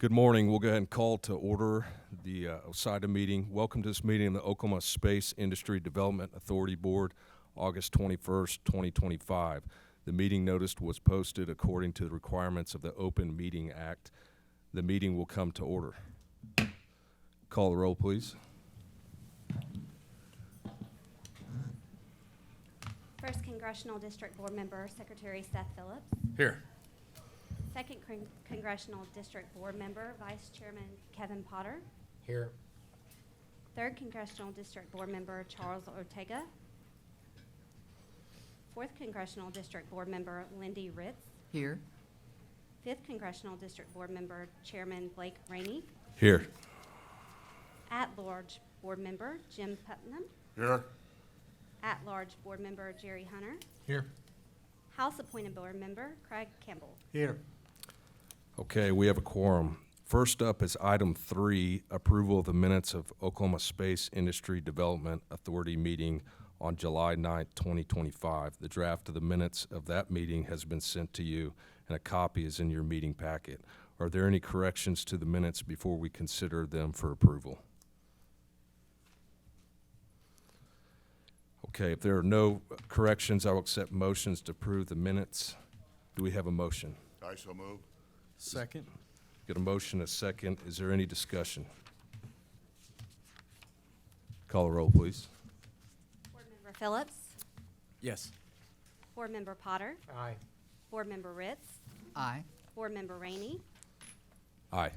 Good morning. We'll go ahead and call to order the OSIDA meeting. Welcome to this meeting of the Oklahoma Space Industry Development Authority Board, August 21st, 2025. The meeting notice was posted according to the requirements of the Open Meeting Act. The meeting will come to order. Call the roll, please. First Congressional District Board Member, Secretary Seth Phillips. Here. Second Congressional District Board Member, Vice Chairman Kevin Potter. Here. Third Congressional District Board Member, Charles Ortega. Fourth Congressional District Board Member, Lindy Ritz. Here. Fifth Congressional District Board Member, Chairman Blake Rainey. Here. At-large Board Member, Jim Putnam. Here. At-large Board Member, Jerry Hunter. Here. House-appointed Board Member, Craig Campbell. Here. Okay, we have a quorum. First up is item 3, approval of the minutes of Oklahoma Space Industry Development Authority meeting on July 9th, 2025. The draft of the minutes of that meeting has been sent to you, and a copy is in your meeting packet. Are there any corrections to the minutes before we consider them for approval? Okay, if there are no corrections, I will accept motions to approve the minutes. Do we have a motion? I so move. Second. Got a motion, a second. Is there any discussion? Call the roll, please. Board Member Phillips. Yes. Board Member Potter. Aye. Board Member Ritz. Aye. Board Member Rainey. Aye.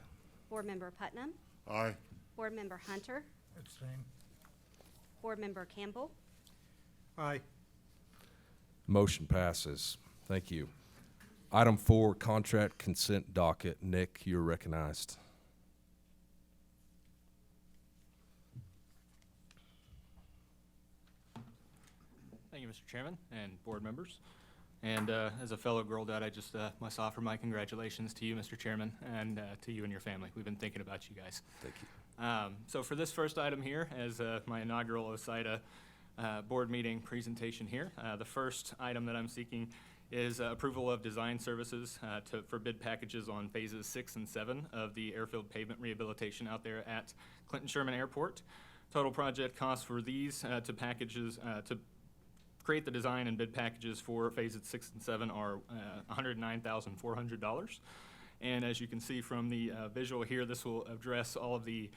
Board Member Putnam. Aye. Board Member Hunter. Abstain. Board Member Campbell. Aye. Motion passes. Thank you. Item 4, contract consent docket. Nick, you're recognized. Thank you, Mr. Chairman and board members. And as a fellow Girl Dad, I just must offer my congratulations to you, Mr. Chairman, and to you and your family. We've been thinking about you guys. Thank you. So for this first item here, as my inaugural OSIDA board meeting presentation here, the first item that I'm seeking is approval of design services for bid packages on phases 6 and 7 of the airfield pavement rehabilitation out there at Clinton Sherman Airport. Total project costs for these to create the design and bid packages for phases 6 and 7 are $109,400. And as you can see from the visual here, this will address all of the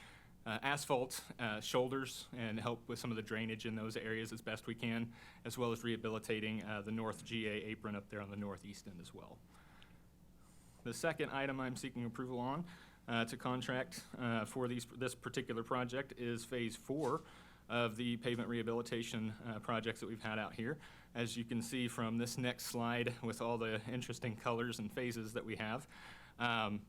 asphalt shoulders and help with some of the drainage in those areas as best we can, as well as rehabilitating the North GA apron up there on the northeast end as well. The second item I'm seeking approval on to contract for this particular project is phase 4 of the pavement rehabilitation projects that we've had out here. As you can see from this next slide with all the interesting colors and phases that we have,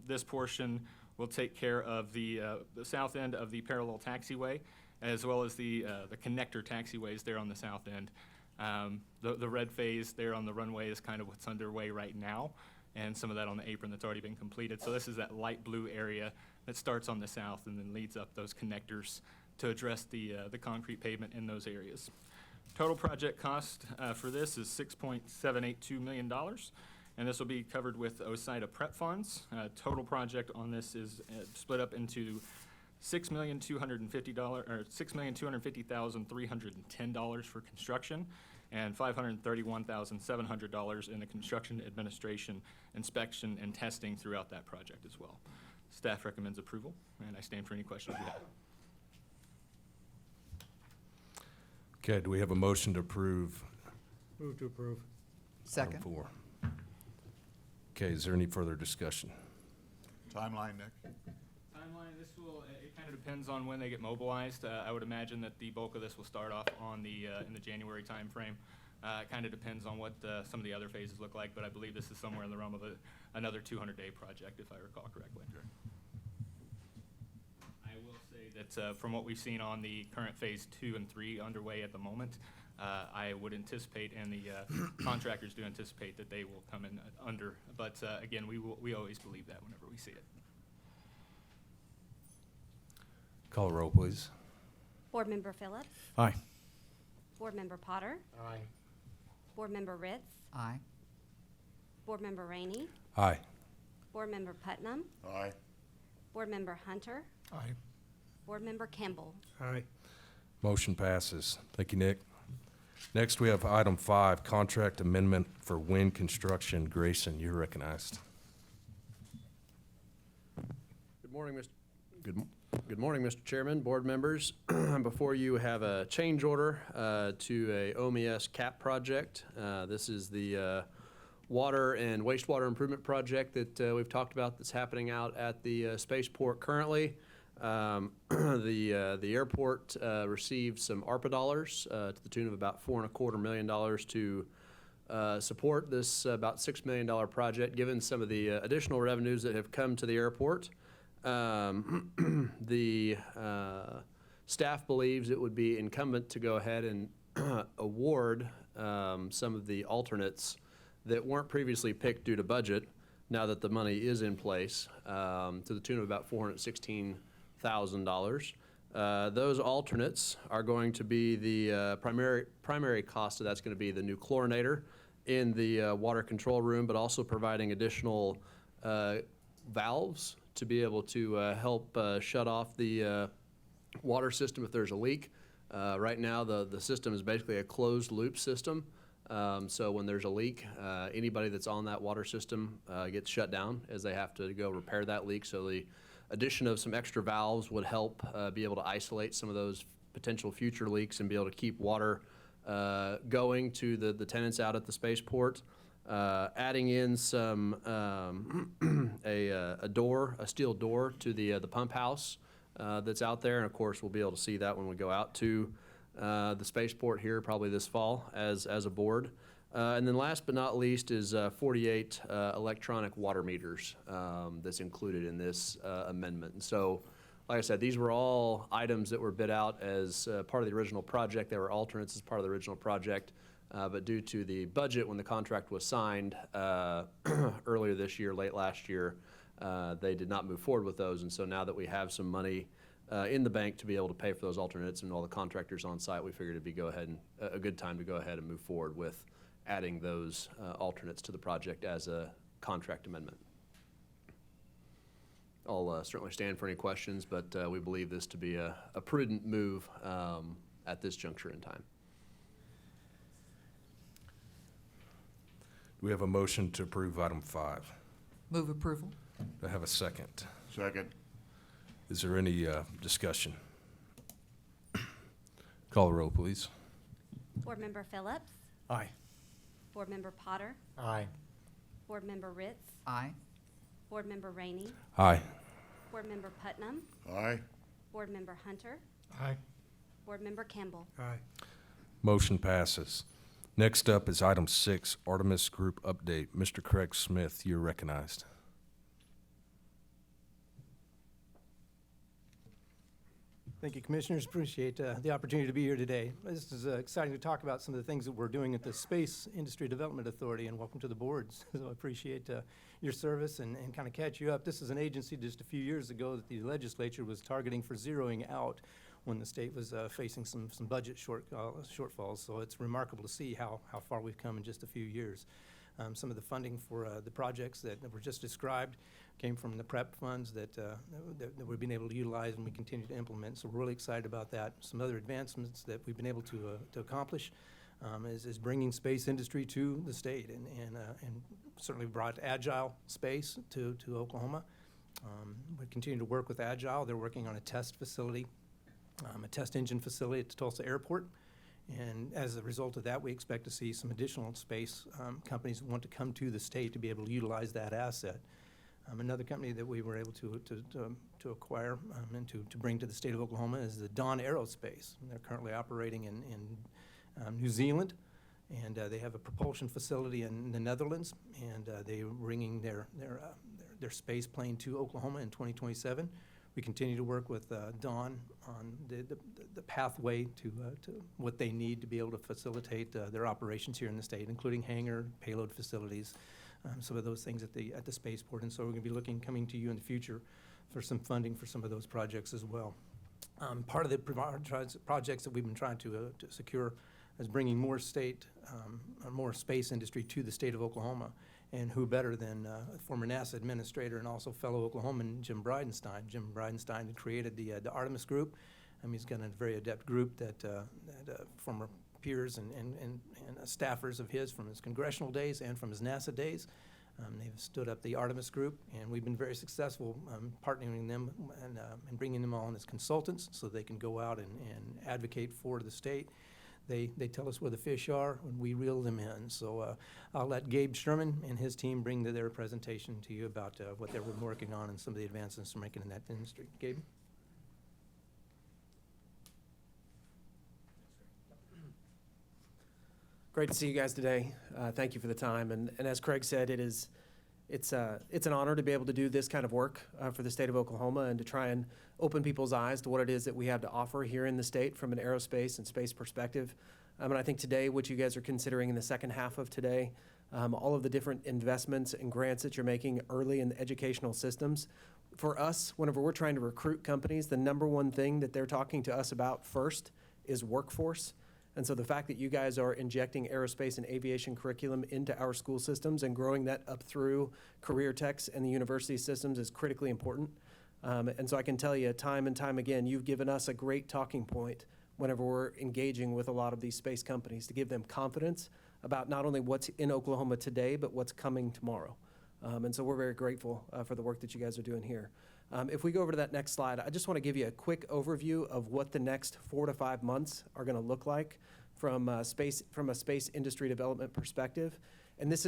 this portion will take care of the south end of the parallel taxiway, as well as the connector taxiways there on the south end. The red phase there on the runway is kind of what's underway right now, and some of that on the apron that's already been completed. So this is that light blue area that starts on the south and then leads up those connectors to address the concrete pavement in those areas. Total project cost for this is $6.782 million. And this will be covered with OSIDA prep funds. Total project on this is split up into $6,250,310 for construction and $531,700 in the construction administration, inspection, and testing throughout that project as well. Staff recommends approval, and I stand for any questions you have. Okay, do we have a motion to approve? Move to approve. Second. Item 4. Okay, is there any further discussion? Timeline, Nick? Timeline, it kind of depends on when they get mobilized. I would imagine that the bulk of this will start off on in the January timeframe. It kind of depends on what some of the other phases look like, but I believe this is somewhere in the realm of another 200-day project, if I recall correctly. Okay. I will say that from what we've seen on the current phase 2 and 3 underway at the moment, I would anticipate, and the contractors do anticipate, that they will come in under. But again, we always believe that whenever we see it. Call the roll, please. Board Member Phillips. Aye. Board Member Potter. Aye. Board Member Ritz. Aye. Board Member Rainey. Aye. Board Member Putnam. Aye. Board Member Hunter, Aye. Board Member Campbell. Aye. Motion passes. Thank you, Nick. Next, we have item 5, contract amendment for wind construction. Grayson, you're recognized. Good morning, Good morning, Mr. Chairman, board members. Before you have a change order to a OMES CAP project. This is the water and wastewater improvement project that we've talked about that's happening out at the spaceport currently. The airport received some ARPA dollars to the tune of about $4.25 million to support this about $6 million project, given some of the additional revenues that have come to the airport. The staff believes it would be incumbent to go ahead and award some of the alternates that weren't previously picked due to budget, now that the money is in place, to the tune of about $416,000. Those alternates are going to be the primary cost of that's going to be the new chlorinator in the water control room, but also providing additional valves to be able to help shut off the water system if there's a leak. Right now, the system is basically a closed loop system. So when there's a leak, anybody that's on that water system gets shut down as they have to go repair that leak. So the addition of some extra valves would help be able to isolate some of those potential future leaks and be able to keep water going to the tenants out at the spaceport. Adding in some a steel door to the pump house that's out there, and of course we'll be able to see that when we go out to the spaceport here probably this fall as a board. And then last but not least is 48 electronic water meters that's included in this amendment. And so, like I said, these were all items that were bid out as part of the original project. They were alternates as part of the original project. But due to the budget when the contract was signed earlier this year, late last year, they did not move forward with those. And so now that we have some money in the bank to be able to pay for those alternates and all the contractors on site, we figured it'd be a good time to go ahead and move forward with adding those alternates to the project as a contract amendment. I'll certainly stand for any questions, but we believe this to be a prudent move at this juncture in time. Do we have a motion to approve item 5? Move approval. Do I have a second? Second. Is there any discussion? Call the roll, please. Board Member Phillips, Aye. Board Member Potter, Aye. Board Member Ritz, Aye. Board Member Rainey, Aye. Board Member Putnam, Aye. Board Member Hunter, Aye. Board Member Campbell. Aye. Motion passes. Next up is item 6, Artemis Group update. Mr. Craig Smith, you're recognized. Thank you, Commissioners. Appreciate the opportunity to be here today. This is exciting to talk about some of the things that we're doing at the Space Industry Development Authority, and welcome to the boards. So I appreciate your service and kind of catch you up. This is an agency just a few years ago that the legislature was targeting for zeroing out when the state was facing some budget shortfalls. So it's remarkable to see how far we've come in just a few years. Some of the funding for the projects that were just described came from the PrEP funds that we've been able to utilize and we continue to implement. So we're really excited about that. Some other advancements that we've been able to accomplish is bringing space industry to the state and certainly brought Agile Space to Oklahoma. We continue to work with Agile. They're working on a test facility, a test engine facility at the Tulsa Airport. And as a result of that, we expect to see some additional space companies want to come to the state to be able to utilize that asset. Another company that we were able to acquire and to bring to the state of Oklahoma is the Dawn Aerospace. And they're currently operating in New Zealand, and they have a propulsion facility in the Netherlands, and they are bringing their space plane to Oklahoma in 2027. We continue to work with Dawn on the pathway to what they need to be able to facilitate their operations here in the state, including hangar, payload facilities, some of those things at the spaceport. And so we're going to be coming to you in the future for some funding for some of those projects as well. Part of the projects that we've been trying to secure is bringing more space industry to the state of Oklahoma. And who better than former NASA administrator and also fellow Oklahoman Jim Bridenstine. Jim Bridenstine created the Artemis Group. He's got a very adept group that former peers and staffers of his from his congressional days and from his NASA days. They've stood up the Artemis Group, and we've been very successful partnering them and bringing them on as consultants so they can go out and advocate for the state. They tell us where the fish are, and we reel them in. So I'll let Gabe Sherman and his team bring their presentation to you about what they're working on and some of the advancements they're making in that industry. Gabe? Great to see you guys today. Thank you for the time. And as Craig said, it's an honor to be able to do this kind of work for the state of Oklahoma and to try and open people's eyes to what it is that we have to offer here in the state from an aerospace and space perspective. And I think today, what you guys are considering in the second half of today, all of the different investments and grants that you're making early in the educational systems. For us, whenever we're trying to recruit companies, the number one thing that they're talking to us about first is workforce. And so the fact that you guys are injecting aerospace and aviation curriculum into our school systems and growing that up through career techs and the university systems is critically important. And so I can tell you time and time again, you've given us a great talking point whenever we're engaging with a lot of these space companies to give them confidence about not only what's in Oklahoma today, but what's coming tomorrow. And so we're very grateful for the work that you guys are doing here. If we go over to that next slide, I just want to give you a quick overview of what the next 4 to 5 months are going to look like from a space industry development perspective. And these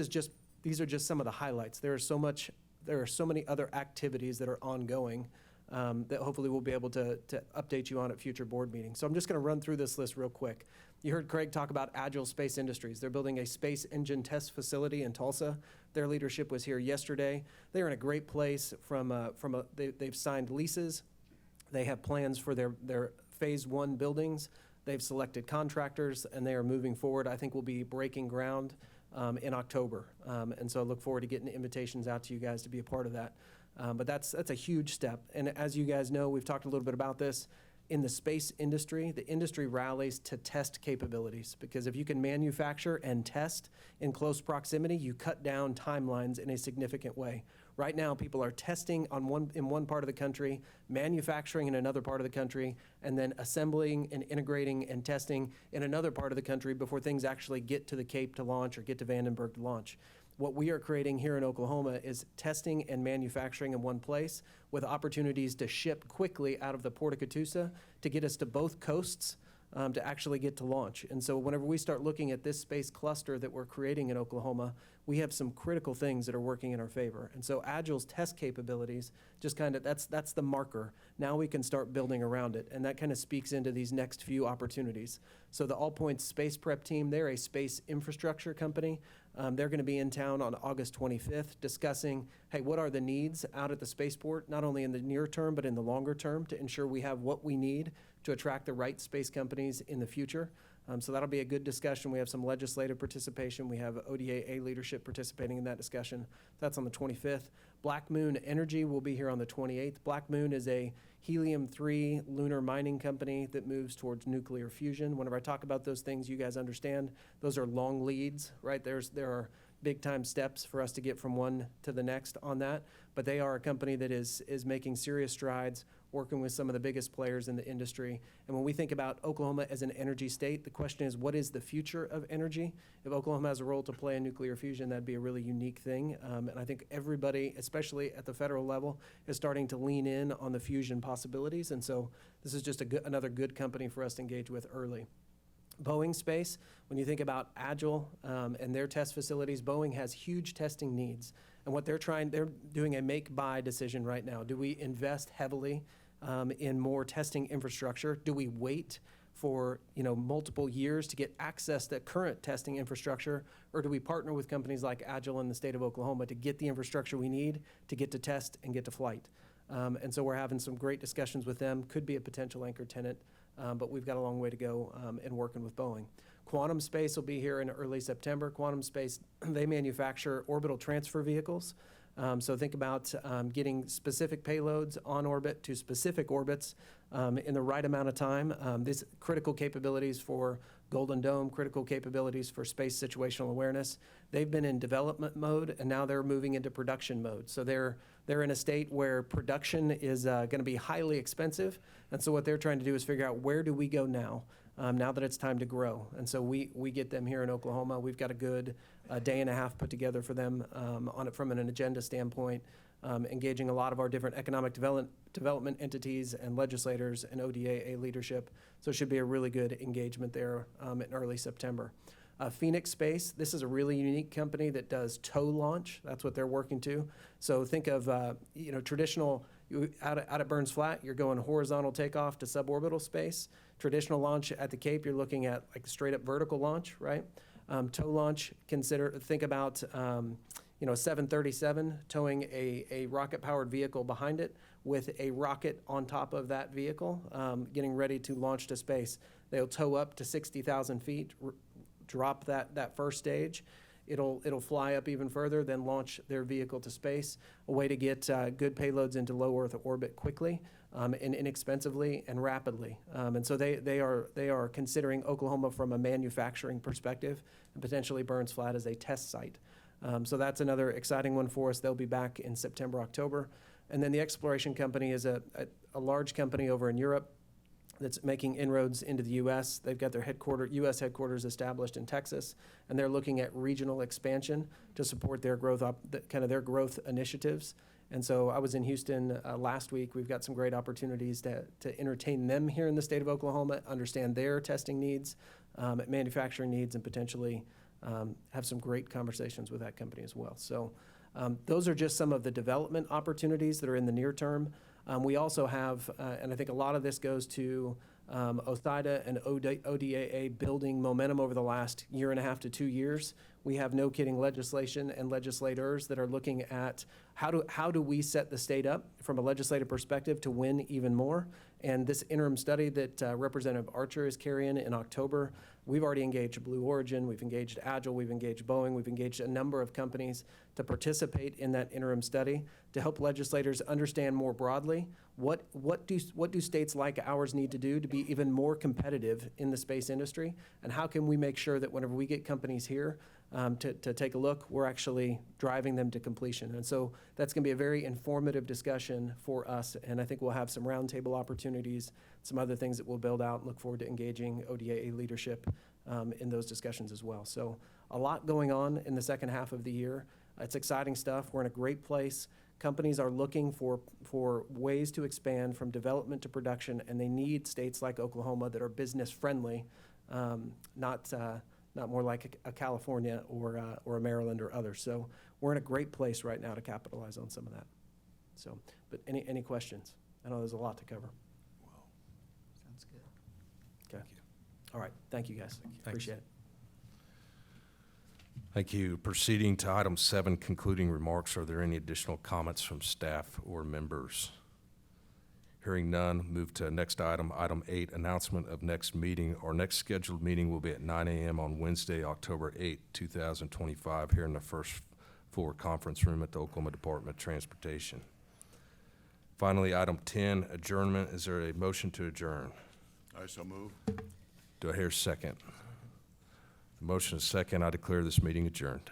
are just some of the highlights. There are so many other activities that are ongoing that hopefully we'll be able to update you on at future board meetings. So I'm just going to run through this list real quick. You heard Craig talk about Agile Space Industries. They're building a space engine test facility in Tulsa. Their leadership was here yesterday. They're in a great place they've signed leases. They have plans for their phase 1 buildings. They've selected contractors, and they are moving forward. I think we'll be breaking ground in October. And so I look forward to getting invitations out to you guys to be a part of that. But that's a huge step. And as you guys know, we've talked a little bit about this. In the space industry, the industry rallies to test capabilities, because if you can manufacture and test in close proximity, you cut down timelines in a significant way. Right now, people are testing in one part of the country, manufacturing in another part of the country, and then assembling and integrating and testing in another part of the country before things actually get to the Cape to launch or get to Vandenberg to launch. What we are creating here in Oklahoma is testing and manufacturing in one place with opportunities to ship quickly out of the Port of Catoosa to get us to both coasts to actually get to launch. And so whenever we start looking at this space cluster that we're creating in Oklahoma, we have some critical things that are working in our favor. And so Agile's test capabilities, just kind of, that's the marker. Now we can start building around it. And that kind of speaks into these next few opportunities. So the All Points Space Prep team, they're a space infrastructure company. They're going to be in town on August 25th discussing, hey, what are the needs out at the spaceport, not only in the near term, but in the longer term to ensure we have what we need to attract the right space companies in the future. So that'll be a good discussion. We have some legislative participation. We have ODA leadership participating in that discussion. That's on the 25th. Black Moon Energy will be here on the 28th. Black Moon is a helium-3 lunar mining company that moves towards nuclear fusion. Whenever I talk about those things, you guys understand those are long leads, right? There are big-time steps for us to get from one to the next on that. But they are a company that is making serious strides, working with some of the biggest players in the industry. And when we think about Oklahoma as an energy state, the question is, what is the future of energy? If Oklahoma has a role to play in nuclear fusion, that'd be a really unique thing. And I think everybody, especially at the federal level, is starting to lean in on the fusion possibilities. And so this is just another good company for us to engage with early. Boeing Space, when you think about Agile and their test facilities, Boeing has huge testing needs. And what they're doing a make-buy decision right now. Do we invest heavily in more testing infrastructure? Do we wait for multiple years to get access to current testing infrastructure? Or do we partner with companies like Agile in the state of Oklahoma to get the infrastructure we need to get to test and get to flight? And so we're having some great discussions with them. Could be a potential anchor tenant, but we've got a long way to go in working with Boeing. Quantum Space will be here in early September. Quantum Space, they manufacture orbital transfer vehicles. So think about getting specific payloads on orbit to specific orbits in the right amount of time. These critical capabilities for Golden Dome, critical capabilities for space situational awareness. They've been in development mode, and now they're moving into production mode. So they're in a state where production is going to be highly expensive, and so what they're trying to do is figure out, where do we go now, now that it's time to grow? And so we get them here in Oklahoma. We've got a good day and a half put together for them on it from an agenda standpoint, engaging a lot of our different economic development entities and legislators and ODAA leadership. So it should be a really good engagement there in early September. Phoenix Space, this is a really unique company that does tow launch. That's what they're working to. So think of traditional, out at Burns Flat, you're going horizontal takeoff to suborbital space. Traditional launch at the Cape, you're looking at like straight up vertical launch, right? Tow launch, think about a 737 towing a rocket-powered vehicle behind it with a rocket on top of that vehicle, getting ready to launch to space. They'll tow up to 60,000 feet, drop that first stage. It'll fly up even further, then launch their vehicle to space, a way to get good payloads into low Earth orbit quickly and inexpensively and rapidly. And so they are considering Oklahoma from a manufacturing perspective, and potentially Burns Flat as a test site. So that's another exciting one for us. They'll be back in September, October. And then the exploration company is a large company over in Europe that's making inroads into the U.S. They've got their U.S. headquarters established in Texas, and they're looking at regional expansion to support their growth, their growth initiatives. And so I was in Houston last week. We've got some great opportunities to entertain them here in the state of Oklahoma, understand their testing needs, manufacturing needs, and potentially have some great conversations with that company as well. So those are just some of the development opportunities that are in the near term. We also have, and I think a lot of this goes to OSIDA and ODAA building momentum over the last year and a half to 2 years. We have no kidding legislation and legislators that are looking at how do we set the state up from a legislative perspective to win even more. And this interim study that Representative Archer is carrying in October, we've already engaged Blue Origin, we've engaged Agile, we've engaged Boeing, we've engaged a number of companies to participate in that interim study to help legislators understand more broadly what do states like ours need to do to be even more competitive in the space industry, and how can we make sure that whenever we get companies here to take a look, we're actually driving them to completion. And so that's going to be a very informative discussion for us, and I think we'll have some roundtable opportunities, some other things that we'll build out, and look forward to engaging ODAA leadership in those discussions as well. So a lot going on in the second half of the year. It's exciting stuff. We're in a great place. Companies are looking for ways to expand from development to production, and they need states like Oklahoma that are business friendly, not more like a California or a Maryland or others. So we're in a great place right now to capitalize on some of that. So, but any questions? I know there's a lot to cover. Sounds good. Okay. All right. Thank you, guys. Appreciate it. Thank you. Proceeding to item 7, concluding remarks. Are there any additional comments from staff or members? Hearing none, move to next item. Item 8, announcement of next meeting. Our next scheduled meeting will be at 9 a.m. on Wednesday, October 8, 2025, here in the first floor conference room at the Oklahoma Department of Transportation. Finally, item 10, adjournment. Is there a motion to adjourn? I so move. Do I hear a second? The motion is second. I declare this meeting adjourned.